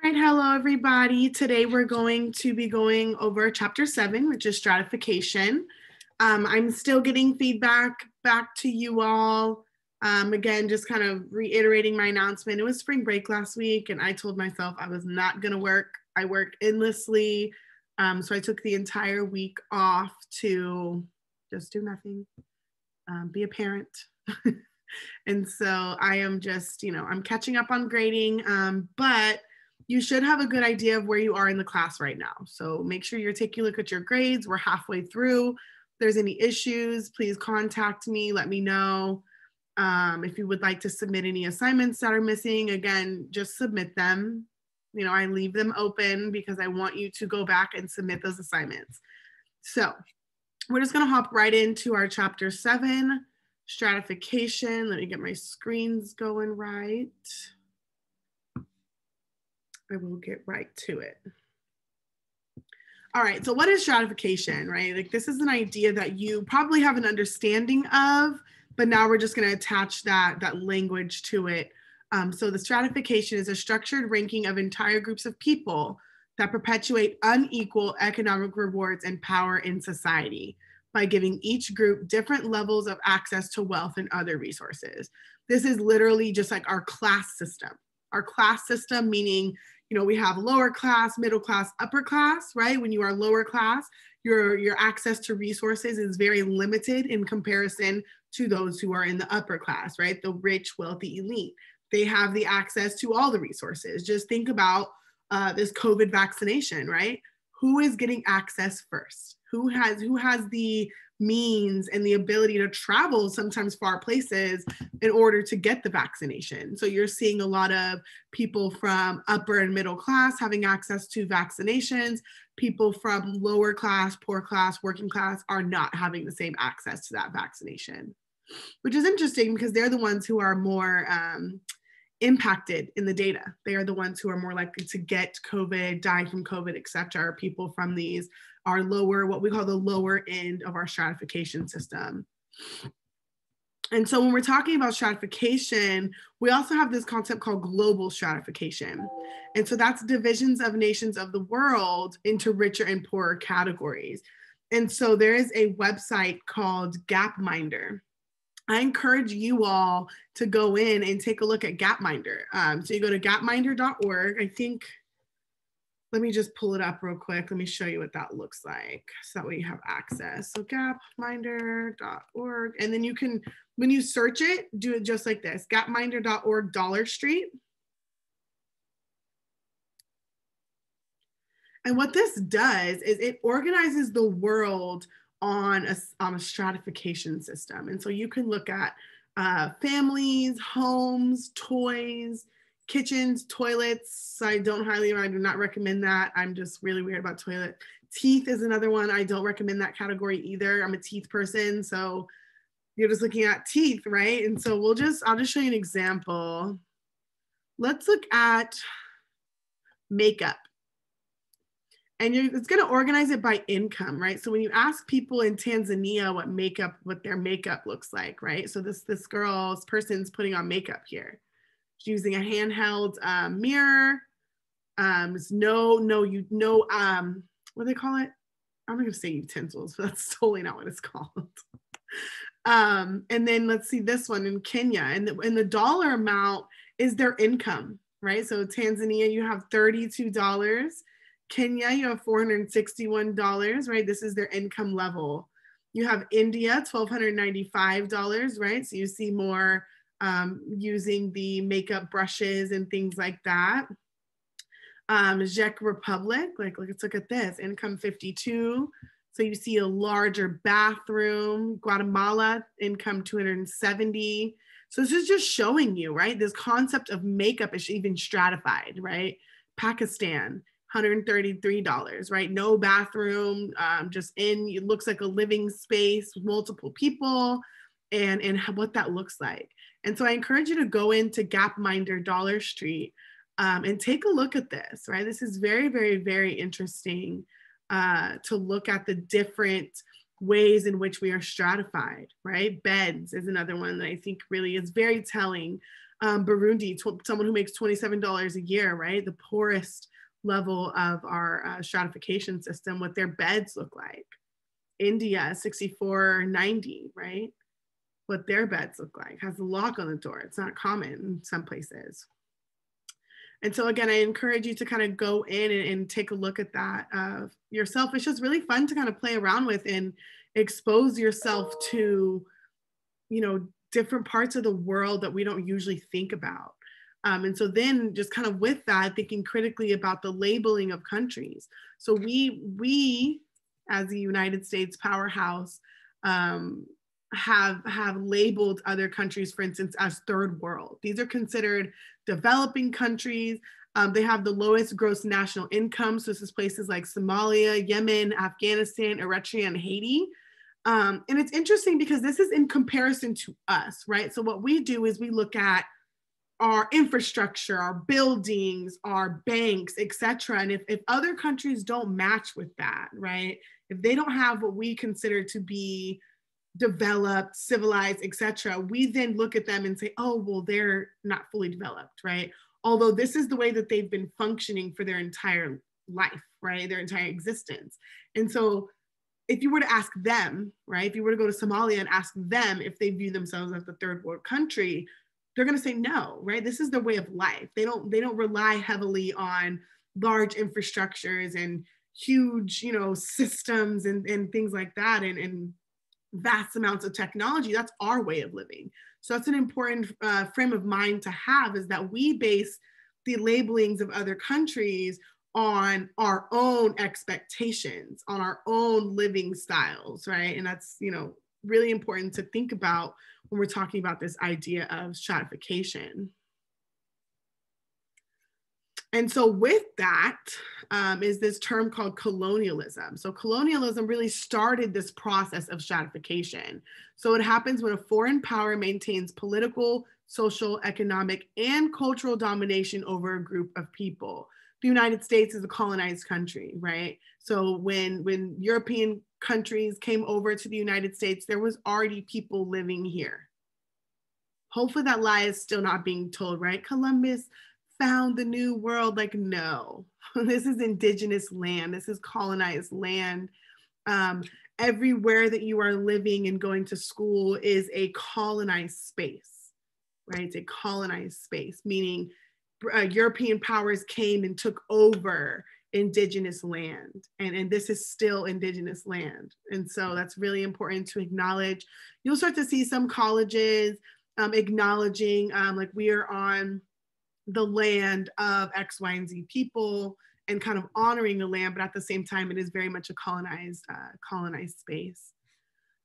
All right, hello everybody. Today we're going to be going over chapter 7, which is stratification. I'm still getting feedback back to you all. Again, just kind of reiterating my announcement. It was spring break last week and I told myself I was not gonna work. I work endlessly. So I took the entire week off to just do nothing, be a parent. And so I am just, I'm catching up on grading, but you should have a good idea of where you are in the class right now. So make sure you're taking a look at your grades. We're halfway through. If there's any issues, please contact me, let me know. If you would like to submit any assignments that are missing, again, just submit them. I leave them open because I want you to go back and submit those assignments. So we're just gonna hop right into our chapter 7, stratification. Let me get my screens going right. I will get right to it. All right, so what is stratification, right? Like this is an idea that you probably have an understanding of, but now we're just gonna attach that language to it. So the stratification is a structured ranking of entire groups of people that perpetuate unequal economic rewards and power in society by giving each group different levels of access to wealth and other resources. This is literally just like our class system. Our class system, meaning, we have lower class, middle class, upper class, right? When you are lower class, your access to resources is very limited in comparison to those who are in the upper class, right? The rich, wealthy elite. They have the access to all the resources. Just think about this COVID vaccination, right? Who is getting access first? Who has the means and the ability to travel sometimes far places in order to get the vaccination? So you're seeing a lot of people from upper and middle class having access to vaccinations. People from lower class, poor class, working class are not having the same access to that vaccination, which is interesting because they're the ones who are more impacted in the data. They are the ones who are more likely to get COVID, die from COVID, et cetera. People from these are lower, what we call the lower end of our stratification system. And so when we're talking about stratification, we also have this concept called global stratification. And so that's divisions of nations of the world into richer and poorer categories. And so there is a website called Gapminder. I encourage you all to go in and take a look at Gapminder. So you go to gapminder.org. I think, let me just pull it up real quick. Let me show you what that looks like so that way you have access. So gapminder.org. And then you can, when you search it, do it just like this, gapminder.org Dollar Street. And what this does is it organizes the world on a stratification system. And so you can look at families, homes, toys, kitchens, toilets. I do not recommend that. I'm just really weird about toilet. Teeth is another one. I don't recommend that category either. I'm a teeth person. So you're just looking at teeth, right? And so I'll just show you an example. Let's look at makeup. And it's going to organize it by income, right? So when you ask people in Tanzania what their makeup looks like, right? So this person's putting on makeup here. She's using a handheld mirror. What do they call it? I'm going to say utensils, but that's totally not what it's called. And then let's see this one in Kenya, and the dollar amount is their income, right? So Tanzania, you have $32. Kenya, you have $461, right? This is their income level. You have India, $1,295, right? So you see more using the makeup brushes and things like that. Czech Republic, let's look at this, income 52. So you see a larger bathroom. Guatemala, income 270. So this is just showing you, right? This concept of makeup is even stratified, right? Pakistan, $133, right? No bathroom, just it looks like a living space with multiple people and what that looks like. And so I encourage you to go into Gapminder Dollar Street and take a look at this, right? This is very, very, very interesting to look at the different ways in which we are stratified, right? Beds is another one that I think really is very telling Burundi, someone who makes $27 a year, right? The poorest level of our stratification system, what their beds look like. India, 64.90, right? What their beds look like, has a lock on the door. It's not common in some places. And so again, I encourage you to kind of go in and take a look at that yourself. It's just really fun to kind of play around with and expose yourself to, you know, different parts of the world that we don't usually think about. And so then just kind of with that, thinking critically about the labeling of countries. So we as the United States powerhouse have labeled other countries, for instance, as third world. These are considered developing countries. They have the lowest gross national income. So this is places like Somalia, Yemen, Afghanistan, Eritrea, and Haiti. And it's interesting because this is in comparison to us, right? So what we do is we look at our infrastructure, our buildings, our banks, etc. And if other countries don't match with that, right? If they don't have what we consider to be developed, civilized, etc., we then look at them and say, oh, well, they're not fully developed, right? Although this is the way that they've been functioning for their entire life, right? Their entire existence. And so if you were to ask them, right, if you were to go to Somalia and ask them if they view themselves as a third world country, they're going to say no, right? This is their way of life. They don't rely heavily on large infrastructures and huge, you know, systems and things like that, and vast amounts of technology. That's our way of living. So that's an important frame of mind to have, is that we base the labelings of other countries on our own expectations, on our own living styles, right? And that's, you know, really important to think about when we're talking about this idea of stratification. And so with that is this term called colonialism. So colonialism really started this process of stratification. So it happens when a foreign power maintains political, social, economic, and cultural domination over a group of people. The United States is a colonized country, right? So when European countries came over to the United States, there was already people living here. Hopefully that lie is still not being told, right? Columbus found the new world. Like, no, this is indigenous land. This is colonized land. Everywhere that you are living and going to school is a colonized space, right? It's a colonized space, meaning European powers came and took over indigenous land, and this is still indigenous land. And so that's really important to acknowledge. You'll start to see some colleges acknowledging like we are on the land of X, Y, and Z people, and kind of honoring the land, but at the same time, it is very much a colonized space.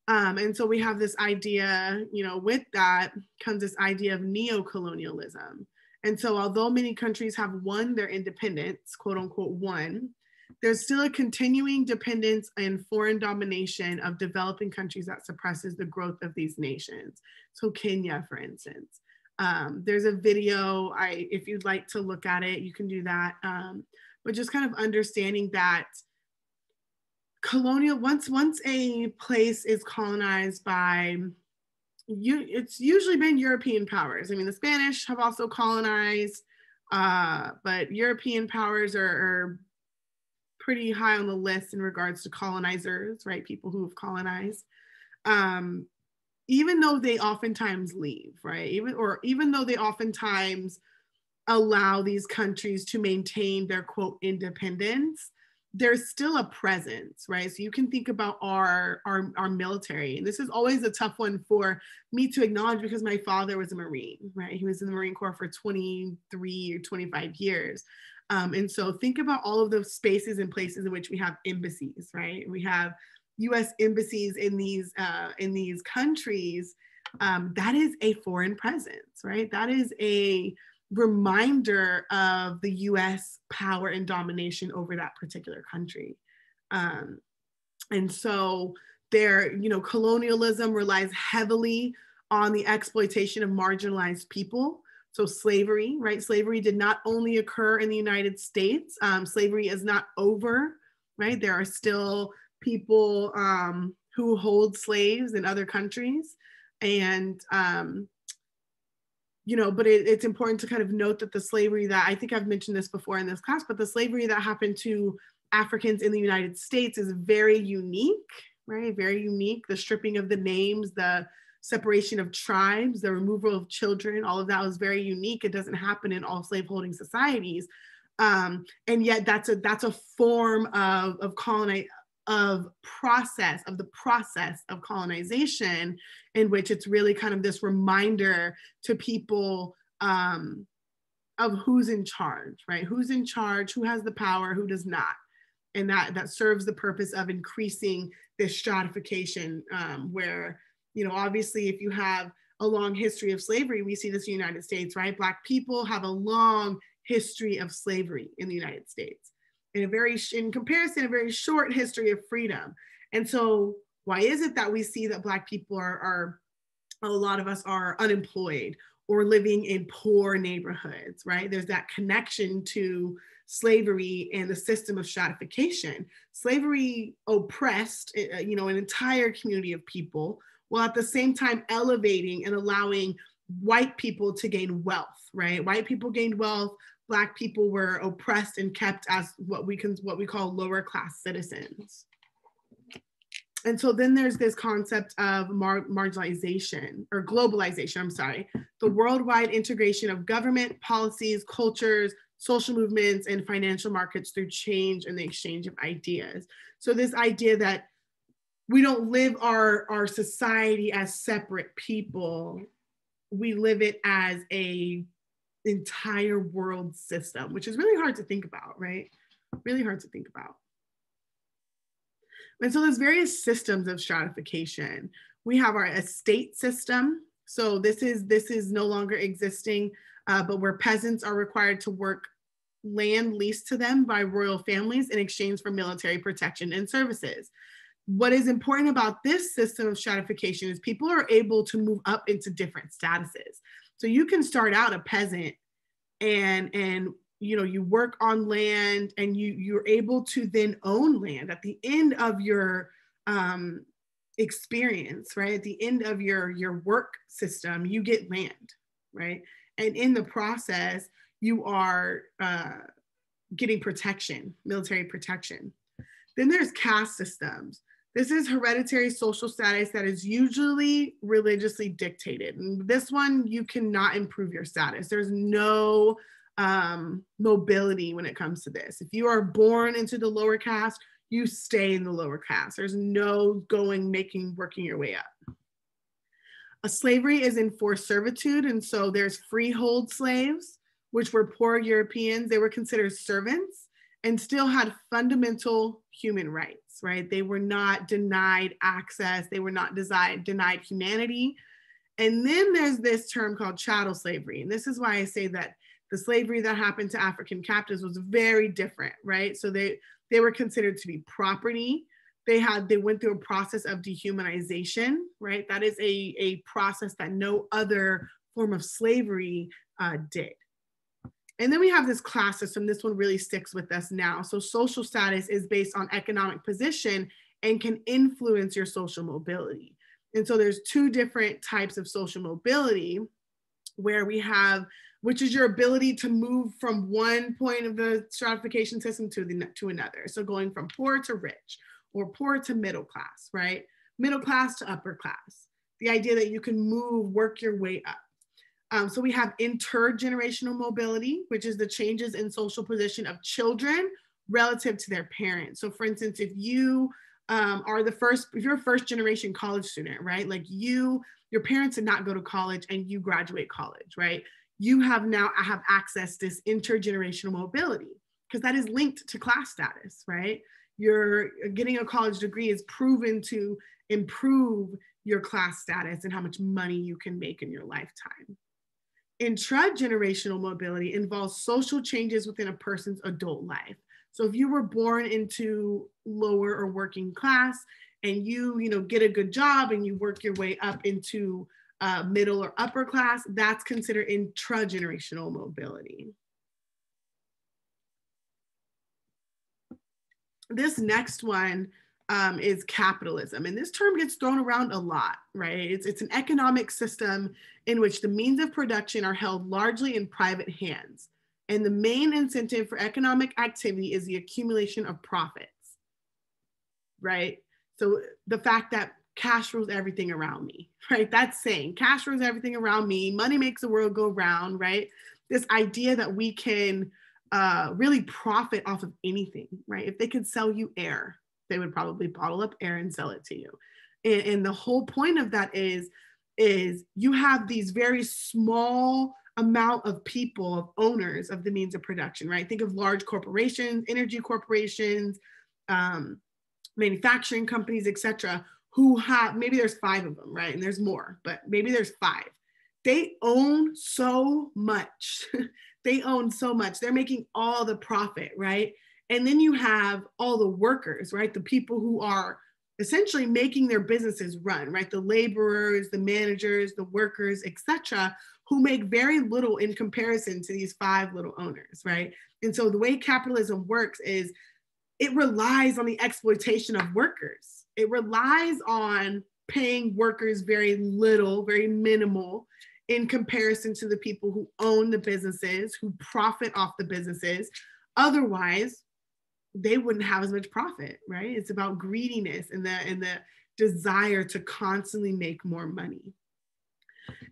And so we have this idea, you know, with that comes this idea of neo-colonialism. And so although many countries have won their independence, quote unquote, won, there's still a continuing dependence and foreign domination of developing countries that suppresses the growth of these nations. So Kenya, for instance. There's a video, if you'd like to look at it, you can do that. But just kind of understanding that colonial, once a place is colonized by, it's usually been European powers. I mean, the Spanish have also colonized, but European powers are pretty high on the list in regards to colonizers, right? People who have colonized. Even though they oftentimes leave, right? Even though they oftentimes allow these countries to maintain their quote independence, there's still a presence, right? So you can think about our military, and this is always a tough one for me to acknowledge because my father was a Marine, right? He was in the Marine Corps for 23 or 25 years. And so think about all of those spaces and places in which we have embassies, right? We have U.S. embassies in these countries. That is a foreign presence, right? That is a reminder of the U.S. power and domination over that particular country. And so colonialism relies heavily on the exploitation of marginalized people. So slavery, right? Slavery did not only occur in the United States. Slavery is not over, right? There are still people who hold slaves in other countries. And you know, but it's important to kind of note that the slavery that, I think I've mentioned this before in this class, but the slavery that happened to Africans in the United States is very unique, right? Very unique. The stripping of the names, the separation of tribes, the removal of children, all of that was very unique. It doesn't happen in all slaveholding societies. And yet that's a form of the process of colonization, in which it's really kind of this reminder to people of who's in charge, right? Who's in charge, who has the power, who does not. And that serves the purpose of increasing this stratification, where, you know, obviously if you have a long history of slavery, we see this in the United States, right? Black people have a long history of slavery in the United States. In comparison, a very short history of freedom. And so why is it that we see that Black people are a lot of us are unemployed or living in poor neighborhoods, right? There's that connection to slavery and the system of stratification. Slavery oppressed, you know, an entire community of people, while at the same time elevating and allowing white people to gain wealth, right? White people gained wealth, Black people were oppressed and kept as what we call lower class citizens. And so then there's this concept of marginalization or globalization, I'm sorry, the worldwide integration of government, policies, cultures, social movements, and financial markets through change and the exchange of ideas. So this idea that we don't live our society as separate people, we live it as a entire world system, which is really hard to think about, right? Really hard to think about. And so there's various systems of stratification. We have our estate system. So this is no longer existing, but where peasants are required to work land leased to them by royal families in exchange for military protection and services. What is important about this system of stratification is people are able to move up into different statuses. So you can start out a peasant and you know, you work on land and you're able to then own land at the end of your experience, right? At the end of your work system, you get land, right? And in the process, you are getting protection, military protection. Then there's caste systems. This is hereditary social status that is usually religiously dictated. And this one, you cannot improve your status. There's no mobility when it comes to this. If you are born into the lower caste, you stay in the lower caste. There's no working your way up. A slavery is enforced servitude. And so there's freehold slaves, which were poor Europeans. They were considered servants and still had fundamental human rights, right? They were not denied access. They were not denied humanity. And then there's this term called chattel slavery. And this is why I say that the slavery that happened to African captives was very different, right? So they were considered to be property. They went through a process of dehumanization, right? That is a process that no other form of slavery did. And then we have this class system. This one really sticks with us now. So social status is based on economic position and can influence your social mobility. And so there's two different types of social mobility where we have, which is your ability to move from one point of the stratification system to another. So going from poor to rich or poor to middle class, right? Middle class to upper class. The idea that you can work your way up. So we have intergenerational mobility, which is the changes in social position of children relative to their parents. So for instance, if you if you're a first generation college student, right? Like your parents did not go to college and you graduate college, right? You have access to this intergenerational mobility because that is linked to class status, right? You're getting a college degree is proven to improve your class status and how much money you can make in your lifetime. Intragenerational mobility involves social changes within a person's adult life. So if you were born into lower or working class and you get a good job and you work your way up into middle or upper class, that's considered intragenerational mobility. This next one is capitalism. And this term gets thrown around a lot, right? It's an economic system in which the means of production are held largely in private hands. And the main incentive for economic activity is the accumulation of profits, right? So the fact that cash rules everything around me, right? That's saying cash rules everything around me. Money makes the world go round, right? This idea that we can really profit off of anything, right? If they could sell you air, they would probably bottle up air and sell it to you. And the whole point of that is you have these very small amount of people, of owners of the means of production, right? Think of large corporations, energy corporations, manufacturing companies, etc., who have, maybe there's 5 of them, right? And there's more, but maybe there's 5. They own so much. They own so much. They're making all the profit, right? And then you have all the workers, right? The people who are essentially making their businesses run, right? The laborers, the managers, the workers, etc., who make very little in comparison to these 5 little owners, right? And so the way capitalism works is it relies on the exploitation of workers. It relies on paying workers very little, very minimal in comparison to the people who own the businesses, who profit off the businesses. Otherwise, they wouldn't have as much profit, right? It's about greediness and the desire to constantly make more money.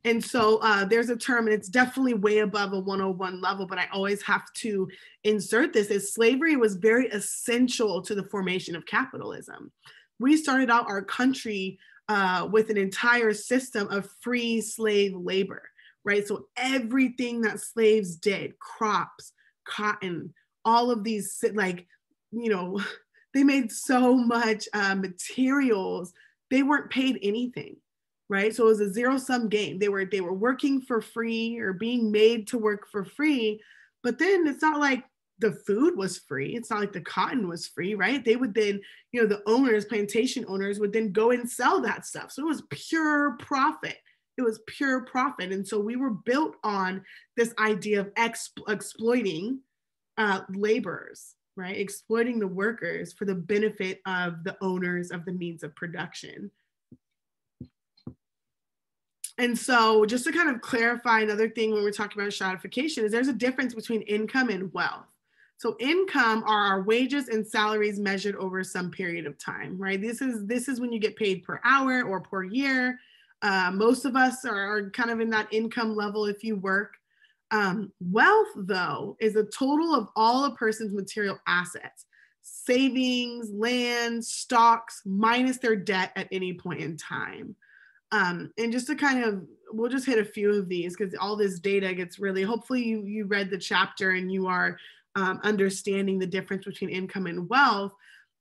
And so there's a term, and it's definitely way above a 101 level, but I always have to insert this, is slavery was very essential to the formation of capitalism. We started out our country with an entire system of free slave labor, right? So everything that slaves did, crops, cotton, all of these, like, you know, they made so much materials, they weren't paid anything, right? So it was a zero-sum game. They were working for free or being made to work for free, but then it's not like the food was free. It's not like the cotton was free, right? They would then, you know, the owners, plantation owners would then go and sell that stuff. So it was pure profit. It was pure profit. And so we were built on this idea of exploiting laborers, right? Exploiting the workers for the benefit of the owners of the means of production. And so just to kind of clarify another thing when we're talking about stratification is there's a difference between income and wealth. So income are our wages and salaries measured over some period of time, right? This is when you get paid per hour or per year. Most of us are kind of in that income level if you work. Wealth, though, is a total of all a person's material assets, savings, land, stocks, minus their debt at any point in time. And just to kind of, we'll just hit a few of these because all this data gets really, hopefully you read the chapter and you are understanding the difference between income and wealth.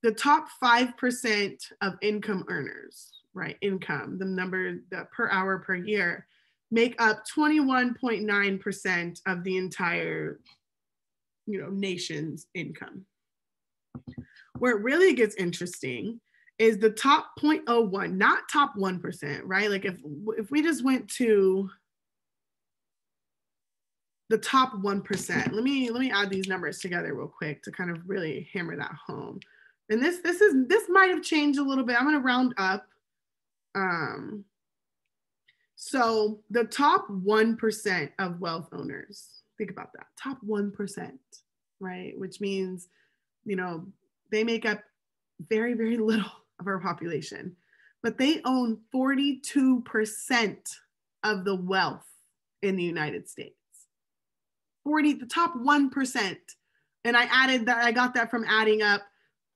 The top 5% of income earners, right? Income, the number that per hour per year, make up 21.9% of the entire, you know, nation's income. Where it really gets interesting is the top 0.01, not top 1%, right? Like if we just went to the top 1%, let me add these numbers together real quick to kind of really hammer that home. And this might have changed a little bit. I'm going to round up. So the top 1% of wealth owners, think about that, top 1%, right? Which means, you know, they make up very, very little of our population, but they own 42% of the wealth in the United States. The top 1%. And I added that, I got that from adding up,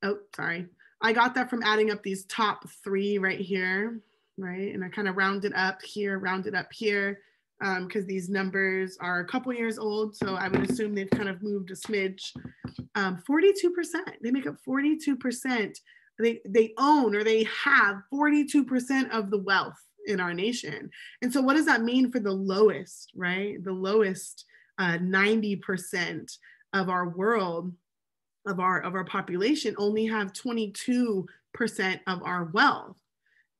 I got that from adding up these top 3 right here, right? And I kind of rounded up here, because these numbers are a couple years old. So I would assume they've kind of moved a smidge. 42%, they make up 42%. They own, or they have 42% of the wealth in our nation. And so what does that mean for the lowest, right? The lowest 90% of our world, of our population, only have 22% of our wealth.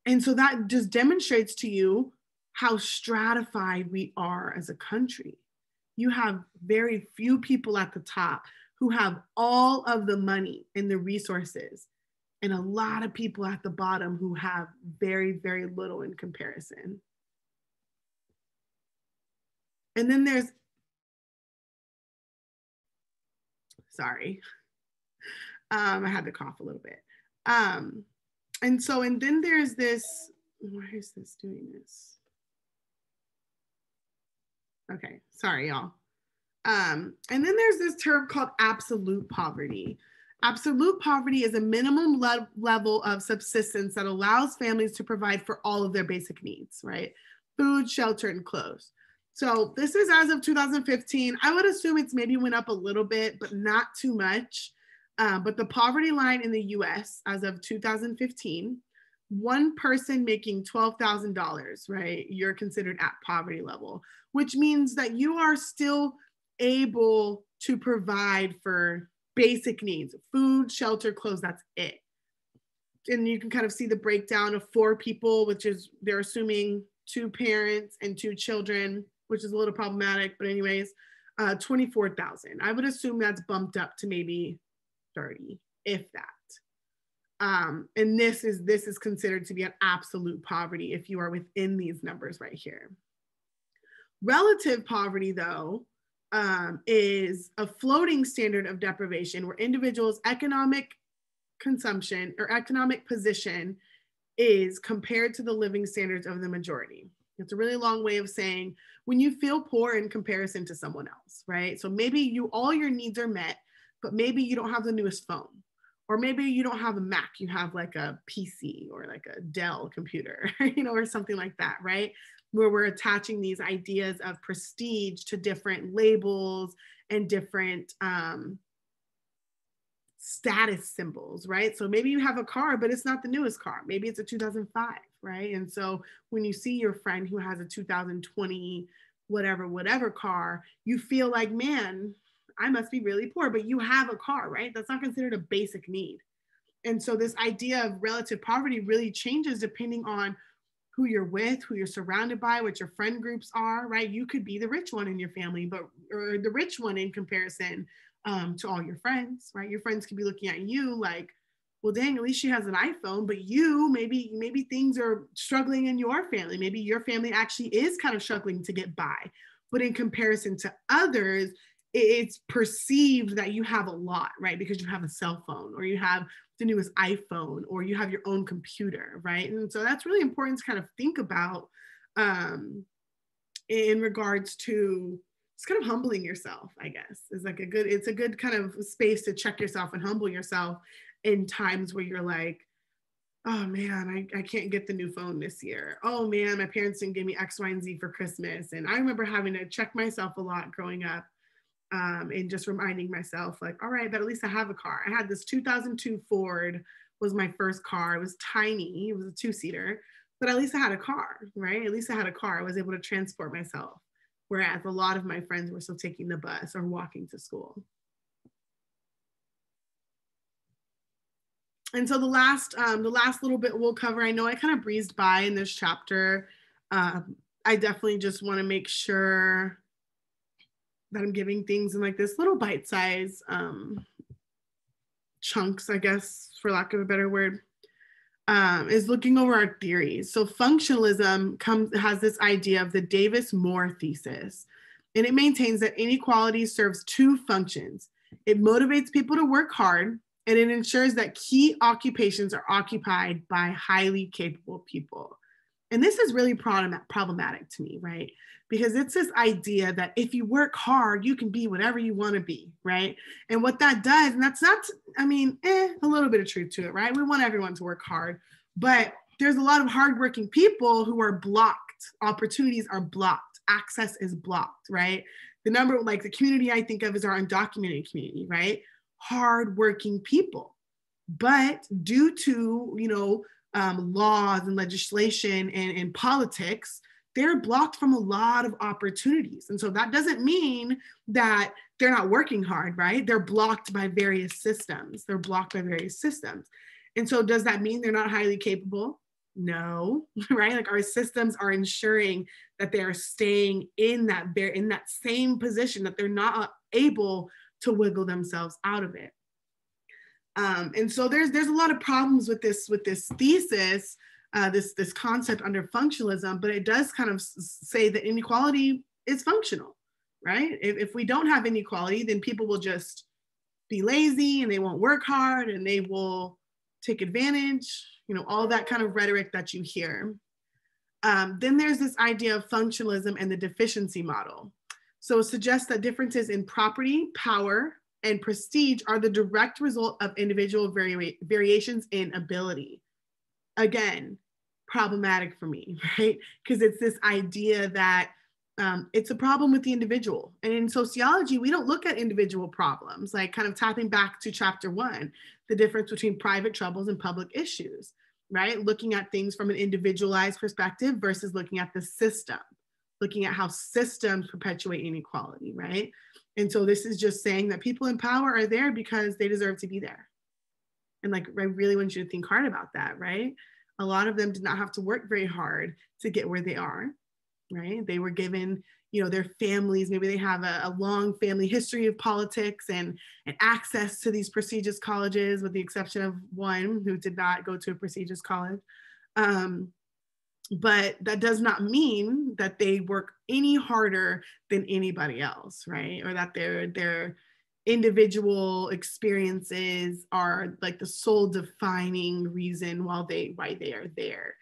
And so that just demonstrates to you how stratified we are as a country. You have very few people at the top who have all of the money and the resources. and a lot of people at the bottom who have very, very little in comparison. And then there's, sorry, I had to cough a little bit. And then there's this, why is this doing this? Okay, sorry, y'all. And then there's this term called absolute poverty. Absolute poverty is a minimum level of subsistence that allows families to provide for all of their basic needs, right? Food, shelter, and clothes. So this is as of 2015. I would assume it's maybe went up a little bit, but not too much. But the poverty line in the US as of 2015, one person making $12,000, right? You're considered at poverty level, which means that you are still able to provide for basic needs, food, shelter, clothes, that's it. And you can kind of see the breakdown of 4 people, which is they're assuming 2 parents and 2 children, which is a little problematic, but anyways, 24,000. I would assume that's bumped up to maybe 30, if that. And this is considered to be an absolute poverty if you are within these numbers right here. Relative poverty, though, is a floating standard of deprivation where individuals' economic consumption or economic position is compared to the living standards of the majority. It's a really long way of saying when you feel poor in comparison to someone else, right? So maybe all your needs are met, but maybe you don't have the newest phone, or maybe you don't have a Mac, you have like a PC or like a Dell computer, or something like that, right? Where we're attaching these ideas of prestige to different labels and different status symbols, right? So maybe you have a car, but it's not the newest car. Maybe it's a 2005, right? And so when you see your friend who has a 2020, whatever car, you feel like, man, I must be really poor, but you have a car, right? That's not considered a basic need. And so this idea of relative poverty really changes depending on who you're with, who you're surrounded by, what your friend groups are, right? You could be the rich one in your family, or the rich one in comparison to all your friends, right? Your friends could be looking at you like, well, dang, at least she has an iPhone, but you, maybe things are struggling in your family. Maybe your family actually is kind of struggling to get by. But in comparison to others, it's perceived that you have a lot, right? Because you have a cell phone, or you have the newest iPhone, or you have your own computer, right? And so that's really important to kind of think about in regards to it's kind of humbling yourself, I guess, is like it's a good kind of space to check yourself and humble yourself in times where you're like, oh man, I can't get the new phone this year. Oh man, my parents didn't give me X, Y, and Z for Christmas. And I remember having to check myself a lot growing up and just reminding myself like, all right, but at least I have a car. I had this 2002 Ford was my first car. It was tiny. It was a 2-seater, but at least I had a car, right? At least I had a car. I was able to transport myself. Whereas a lot of my friends were still taking the bus or walking to school. And so the last little bit we'll cover, I know I kind of breezed by in this chapter. I definitely just want to make sure that I'm giving things in like this little bite-size chunks, I guess, for lack of a better word, is looking over our theories. So functionalism has this idea of the Davis-Moore thesis, and it maintains that inequality serves 2 functions. It motivates people to work hard, and it ensures that key occupations are occupied by highly capable people. And this is really problematic to me, right? Because it's this idea that if you work hard, you can be whatever you want to be, right? And what that does, and that's not, I mean, a little bit of truth to it, right? We want everyone to work hard, but there's a lot of hardworking people who are blocked. Opportunities are blocked. Access is blocked, right? The number, like the community I think of is our undocumented community, right? Hardworking people. But due to, laws and legislation and politics, they're blocked from a lot of opportunities. And so that doesn't mean that they're not working hard, right? They're blocked by various systems. And so does that mean they're not highly capable? No, right? Like our systems are ensuring that they are staying in that same position, that they're not able to wiggle themselves out of it. And so there's a lot of problems with this thesis, this concept under functionalism, but it does kind of say that inequality is functional, right? If we don't have inequality, then people will just be lazy and they won't work hard and they will take advantage, all that kind of rhetoric that you hear. Then there's this idea of functionalism and the deficiency model. So it suggests that differences in property, power, and prestige are the direct result of individual variations in ability. Again, problematic for me, right? Because it's this idea that it's a problem with the individual. And in sociology, we don't look at individual problems, like kind of tapping back to chapter 1, the difference between private troubles and public issues, right? Looking at things from an individualized perspective versus looking at the system, looking at how systems perpetuate inequality, right? And so this is just saying that people in power are there because they deserve to be there. And like, I really want you to think hard about that, right? A lot of them did not have to work very hard to get where they are, right? They were given, their families, maybe they have a long family history of politics and access to these prestigious colleges, with the exception of one who did not go to a prestigious college. But that does not mean that they work any harder than anybody else, right? Or that their individual experiences are like the sole defining reason why they are there.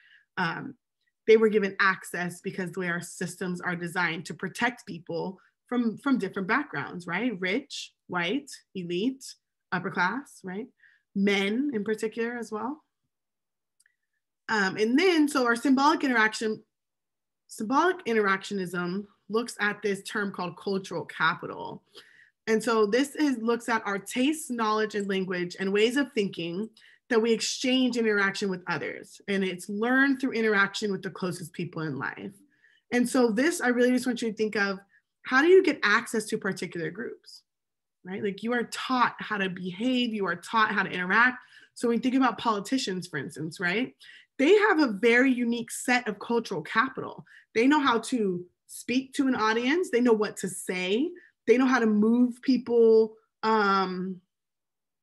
They were given access because the way our systems are designed to protect people from different backgrounds, right? Rich, white, elite, upper class, right? Men in particular as well. And then, so our symbolic interactionism looks at this term called cultural capital. And so this looks at our tastes, knowledge, and language and ways of thinking that we exchange interaction with others. And it's learned through interaction with the closest people in life. And so this, I really just want you to think of, how do you get access to particular groups, right? Like, you are taught how to behave, you are taught how to interact. So when you think about politicians, for instance, right? They have a very unique set of cultural capital. They know how to speak to an audience. They know what to say. They know how to move people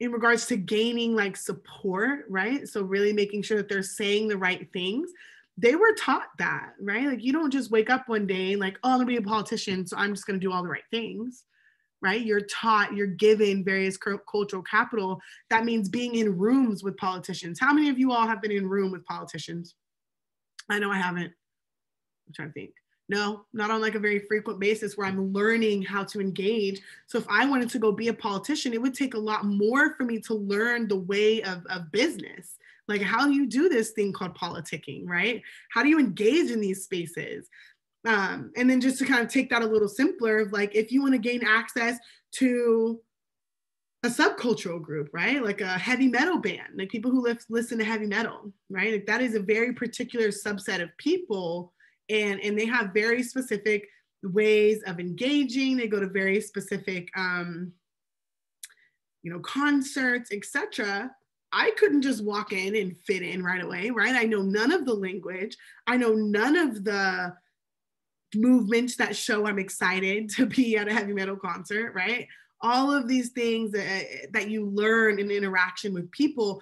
in regards to gaining like support, right? So really making sure that they're saying the right things. They were taught that, right? Like, you don't just wake up one day and like, oh, I'm gonna be a politician, so I'm just gonna do all the right things, right? You're taught, you're given various cultural capital. That means being in rooms with politicians. How many of you all have been in a room with politicians? I know I haven't. I'm trying to think. No, not on like a very frequent basis where I'm learning how to engage. So if I wanted to go be a politician, it would take a lot more for me to learn the way of business. Like, how do you do this thing called politicking, right? How do you engage in these spaces? And then just to kind of take that a little simpler, like, if you want to gain access to a subcultural group, right? Like a heavy metal band, like people who listen to heavy metal, right? Like, that is a very particular subset of people. And they have very specific ways of engaging. They go to very specific, concerts, etc. I couldn't just walk in and fit in right away, right? I know none of the language. I know none of the movements that show I'm excited to be at a heavy metal concert, right? All of these things that you learn in interaction with people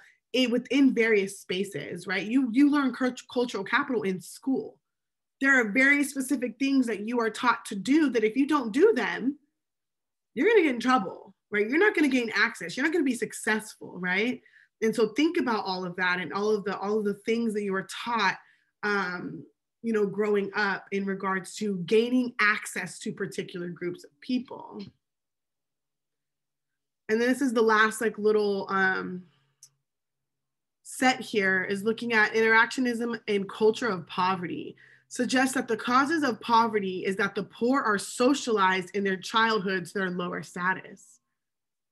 within various spaces, right? You learn cultural capital in school. There are very specific things that you are taught to do that if you don't do them, you're going to get in trouble, right? You're not going to gain access. You're not going to be successful, right? And so think about all of that and all of the things that you were taught, growing up in regards to gaining access to particular groups of people. And this is the last like little set here, is looking at interactionism and culture of poverty. Suggests that the causes of poverty is that the poor are socialized in their childhood to their lower status,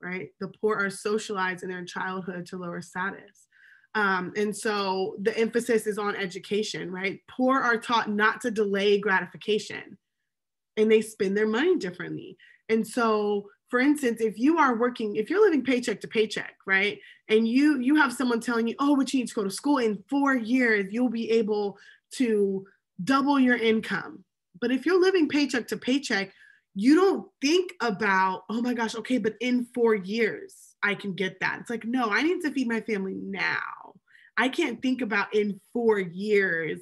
right? The poor are socialized in their childhood to lower status. And so the emphasis is on education, right? Poor are taught not to delay gratification, and they spend their money differently. And so, for instance, if you're living paycheck to paycheck, right? And you have someone telling you, oh, but you need to go to school in 4 years, you'll be able to double your income. But if you're living paycheck to paycheck, you don't think about, oh my gosh, okay, but in 4 years, I can get that. It's like, no, I need to feed my family now. I can't think about in 4 years,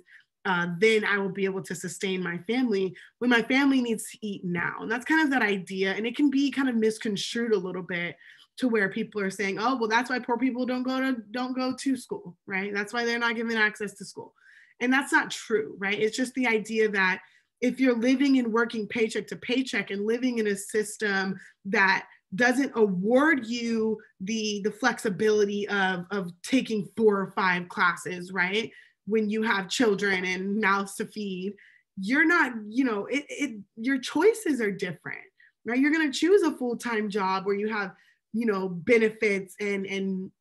then I will be able to sustain my family when my family needs to eat now. And that's kind of that idea. And it can be kind of misconstrued a little bit to where people are saying, oh, well, that's why poor people don't go to school, right? That's why they're not given access to school. And that's not true, right? It's just the idea that if you're living and working paycheck to paycheck and living in a system that doesn't award you the flexibility of taking 4 or 5 classes, right? When you have children and mouths to feed, you're not, your choices are different, right? You're going to choose a full-time job where you have, benefits and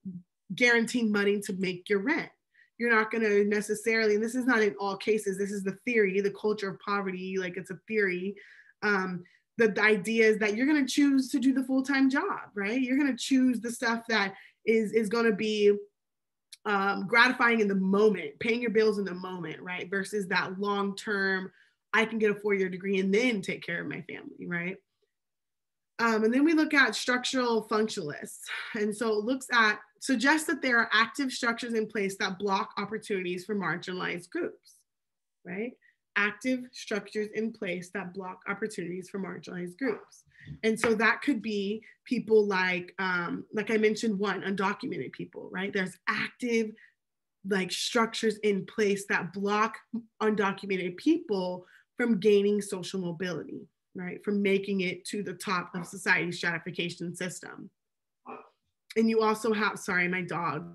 guaranteeing money to make your rent. You're not going to necessarily, and this is not in all cases, this is the theory, the culture of poverty, like it's a theory. The idea is that you're going to choose to do the full-time job, right? You're going to choose the stuff that is going to be gratifying in the moment, paying your bills in the moment, right? Versus that long-term, I can get a 4-year degree and then take care of my family, right? And then we look at structural functionalists. And so it suggests that there are active structures in place that block opportunities for marginalized groups, right? Active structures in place that block opportunities for marginalized groups. And so that could be people like I mentioned, undocumented people, right? There's active structures in place that block undocumented people from gaining social mobility, right? From making it to the top of society's stratification system. And you also have, sorry, my dog.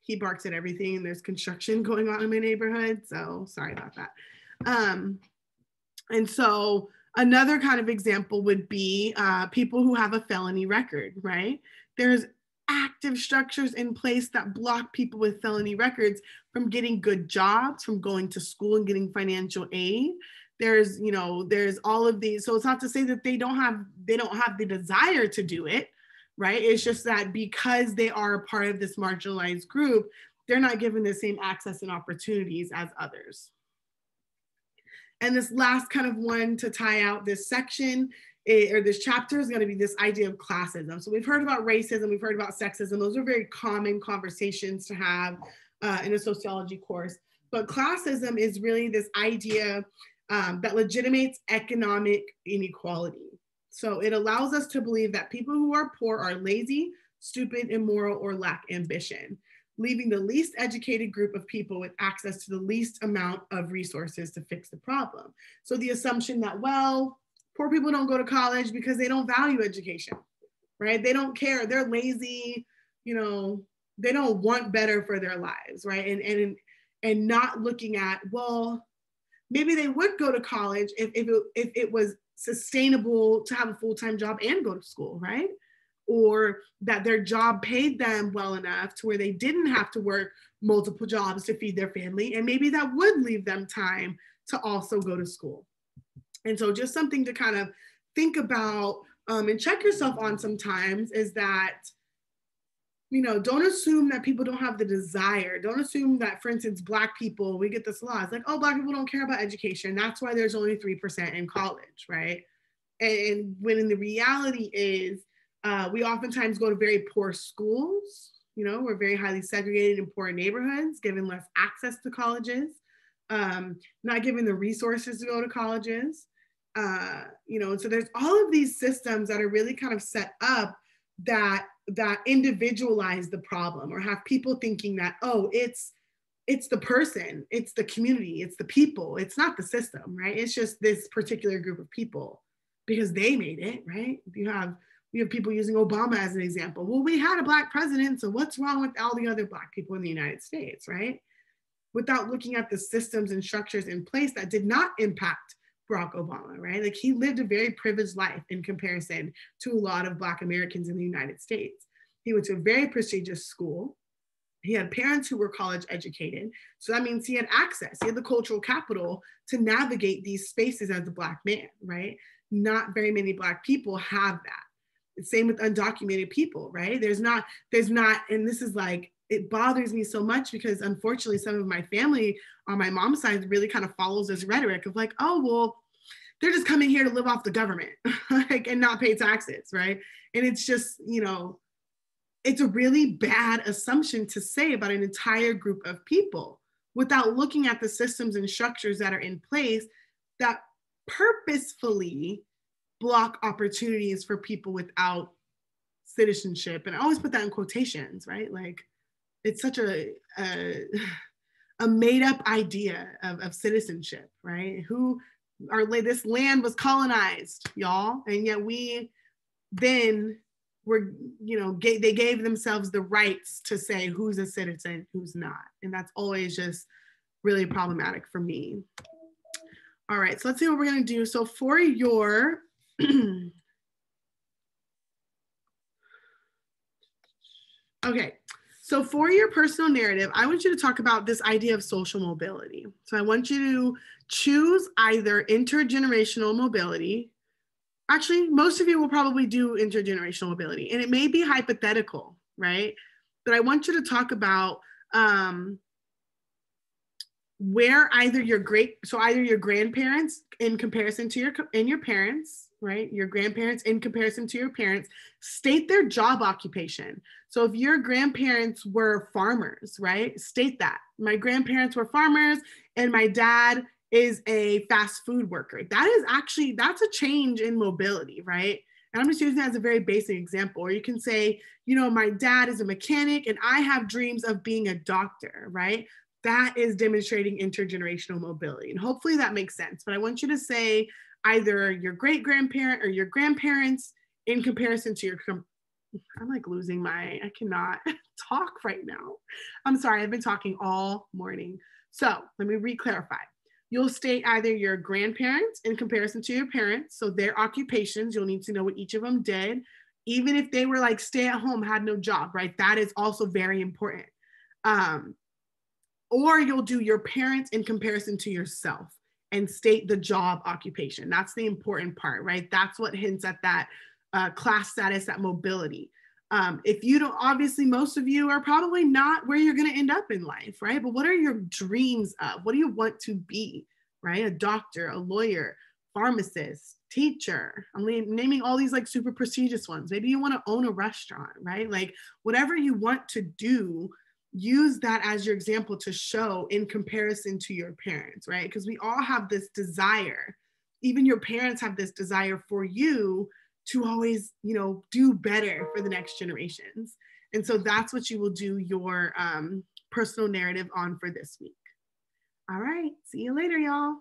He barks at everything, and there's construction going on in my neighborhood. So sorry about that. And so another kind of example would be people who have a felony record, right? There's active structures in place that block people with felony records from getting good jobs, from going to school and getting financial aid. There's all of these. So it's not to say that they don't have the desire to do it, right? It's just that because they are a part of this marginalized group, they're not given the same access and opportunities as others. And this last kind of one to tie out this section or this chapter is going to be this idea of classism. So we've heard about racism, we've heard about sexism. Those are very common conversations to have in a sociology course. But classism is really this idea that legitimates economic inequality. So it allows us to believe that people who are poor are lazy, stupid, immoral, or lack ambition, leaving the least educated group of people with access to the least amount of resources to fix the problem. So the assumption that, well, poor people don't go to college because they don't value education, right? They don't care, they're lazy, they don't want better for their lives, right? And not looking at, well, maybe they would go to college if it was sustainable to have a full-time job and go to school, right? Or that their job paid them well enough to where they didn't have to work multiple jobs to feed their family. And maybe that would leave them time to also go to school. And so just something to kind of think about and check yourself on sometimes is that, don't assume that people don't have the desire. Don't assume that, for instance, Black people, we get this law. It's like, oh, Black people don't care about education. That's why there's only 3% in college, right? And when in the reality is, we oftentimes go to very poor schools. We're very highly segregated in poor neighborhoods, given less access to colleges, not given the resources to go to colleges. So there's all of these systems that are really kind of set up that individualize the problem, or have people thinking that, oh, it's the person, it's the community, it's the people, it's not the system, right? It's just this particular group of people because they made it, right? We have people using Obama as an example. Well, we had a Black president, so what's wrong with all the other Black people in the United States, right? Without looking at the systems and structures in place that did not impact Barack Obama, right? Like, he lived a very privileged life in comparison to a lot of Black Americans in the United States. He went to a very prestigious school. He had parents who were college educated. So that means he had access. He had the cultural capital to navigate these spaces as a Black man, right? Not very many Black people have that. Same with undocumented people, right? There's not, and this is like, it bothers me so much because unfortunately some of my family on my mom's side really kind of follows this rhetoric of like, oh, well, they're just coming here to live off the government like, and not pay taxes, right? And it's just, you know, it's a really bad assumption to say about an entire group of people without looking at the systems and structures that are in place that purposefully block opportunities for people without citizenship. And I always put that in quotations, right? Like it's such a made up idea of citizenship, right? Who are, this land was colonized, y'all. And yet we then were, you know, they gave themselves the rights to say who's a citizen, who's not. And that's always just really problematic for me. All right, so let's see what we're gonna do. So for your, okay, so for your personal narrative, I want you to talk about this idea of social mobility. So I want you to choose either intergenerational mobility. Actually, most of you will probably do intergenerational mobility, and it may be hypothetical, right? But I want you to talk about where either your grandparents in comparison to your parents, right? Your grandparents in comparison to your parents, state their job occupation. So if your grandparents were farmers, right? State that. My grandparents were farmers and my dad is a fast food worker. That's a change in mobility, right? And I'm just using that as a very basic example. Or you can say, you know, my dad is a mechanic and I have dreams of being a doctor, right? That is demonstrating intergenerational mobility. And hopefully that makes sense. But I want you to say either your great-grandparent or your grandparents in comparison to your, I'm like losing I cannot talk right now. I'm sorry, I've been talking all morning. So let me re-clarify. You'll state either your grandparents in comparison to your parents. So their occupations, you'll need to know what each of them did. Even if they were like stay at home, had no job, right? That is also very important. Or you'll do your parents in comparison to yourself and state the job occupation. That's the important part, right? That's what hints at that class status, that mobility. If you don't, obviously most of you are probably not where you're going to end up in life, right? But what are your dreams of? What do you want to be, right? A doctor, a lawyer, pharmacist, teacher. I'm naming all these like super prestigious ones. Maybe you want to own a restaurant, right? Like whatever you want to do, use that as your example to show in comparison to your parents, right? Because we all have this desire, even your parents have this desire for you to always, you know, do better for the next generations. And so that's what you will do your personal narrative on for this week. All right, see you later, y'all.